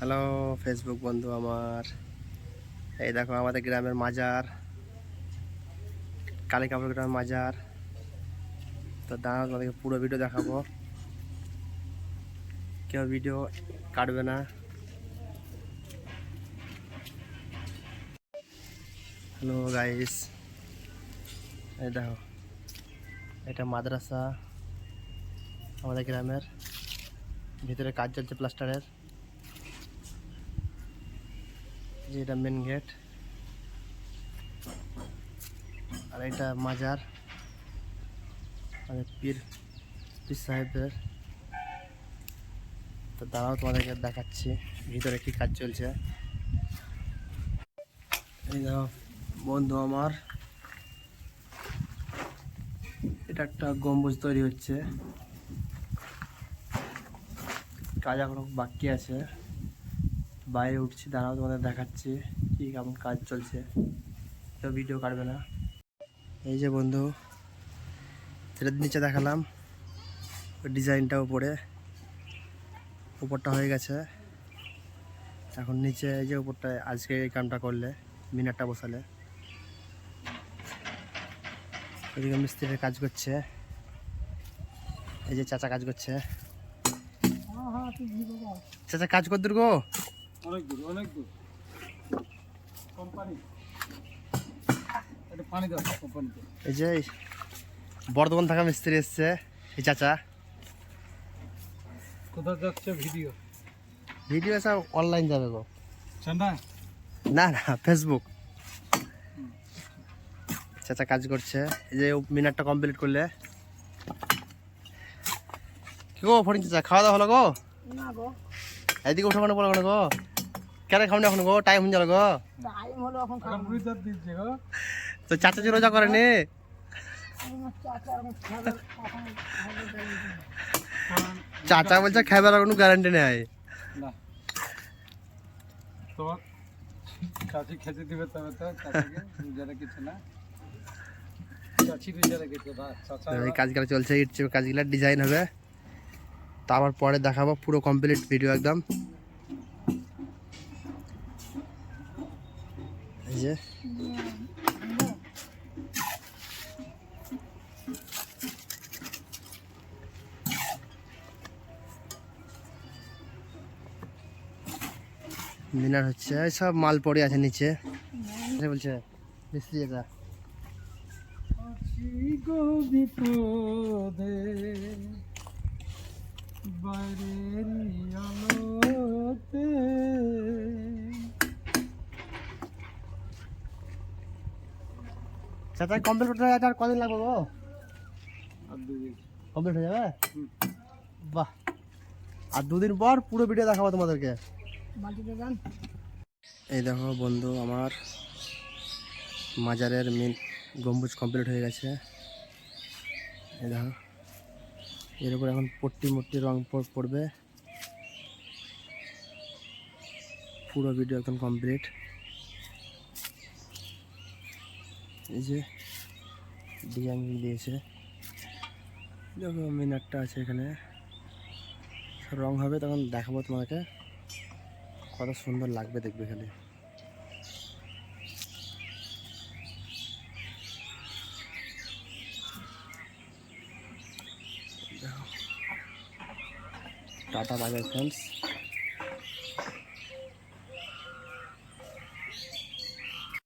Hello Facebook বন্ধু আমার, এই দেখো আমাদের গ্রামের মাজার, কালিকাপুর গ্রামের মাজার। তো দাঁড়াও, তোমাদেরকে পুরো ভিডিও দেখাবো, কেউ ভিডিও কাটবে না। হ্যালো গাইস, এই দেখো এটা মাদ্রাসা আমাদের গ্রামের, ভিতরে কাজ চলছে প্লাস্টারের। যে এটা মেন গেট, আর এটা মাজার আমাদের পীর সাহেবের। তো দাঁড়াও তোমাদেরকে দেখাচ্ছি ভিতরে কি কাজ চলছে। এই দেখো বন্ধু আমার, এটা একটা গম্বুজ তৈরি হচ্ছে, কাজ এখনো বাকি আছে। বাইরে উঠছি, দাঁড়াও তোমাদের দেখাচ্ছি কি কেমন কাজ চলছে, কেউ ভিডিও কাটবে না। এই যে বন্ধু, এটার নিচে দেখালাম ডিজাইনটা, উপরটা হয়ে গেছে। এখন নিচে এই যে উপরটায় আজকে এই কামটা করলে, মিনারটা বসালে। এদিকে মিস্ত্রির কাজ করছে, এই যে চাচা কাজ করছে। চাচা কাজ কর দূর গো? অনেক দূর, অনেক দূর। কোম্পানি এটা পানি দাও কোম্পানিতে। এই যে বর্ধমান থাকা মিস্ত্রি এসছে, এই চাচা। কোথায় যাচ্ছে ভিডিও? ভিডিও সব অনলাইন যাবে গো। চেন্নাই? না না, ফেসবুক। চাচা কাজ করছে, এই যে মিনারটা কমপ্লিট করলে। কি গো ফরিন চাচা, খাওয়া দাওয়া হলো গো? না গো, এদিকে উঠো মানে বলো গো, কেন খাওনি এখন গো? টাইম হয়ে গেল গো। টাইম হলো এখন এখন বুঝতে দিচ্ছে গো। তো চাচা যে রোজা করেনি? চাচা বলছে খাইবার কোনো গ্যারান্টি নেই। না, তোমার চাচি খেতে দিবে তবে তো চাচিকে রোজা রেখেছে না। চাচি রোজা রেখেছে বা চাচা। এই কাজগুলো চলছে, ইট কাজগুলো ডিজাইন হবে, তারপর পরে দেখাবো পুরো কমপ্লিট ভিডিও একদম। এই যে মিনার হচ্ছে, সব মাল পড়ে আছে নিচে। বলছে মিস্ত্রি এটা আছি গো বিপদে বাইরেরই আলোতে। চাচা কমপ্লিট করতে হয়, আর কদিন লাগবে গো? আর দুদিন। কমপ্লিট হয়ে যাবে? বাহ, আর দুদিন পর পুরো ভিডিও দেখাবো তোমাদেরকে। এই দেখো বন্ধু আমার, মাজারের মেন গম্বুজ কমপ্লিট হয়ে গেছে। এই দেখো এর উপর এখন পট্টি রং পড়বে। পুরো ভিডিও একদম কমপ্লিট। এই যে ডিজাইন দিয়েছে, দেখো মিনারটা আছে এখানে, সব রং হবে, তখন দেখাবো তোমাকে কত সুন্দর লাগবে, দেখবে খালি। Tata bye bye friends.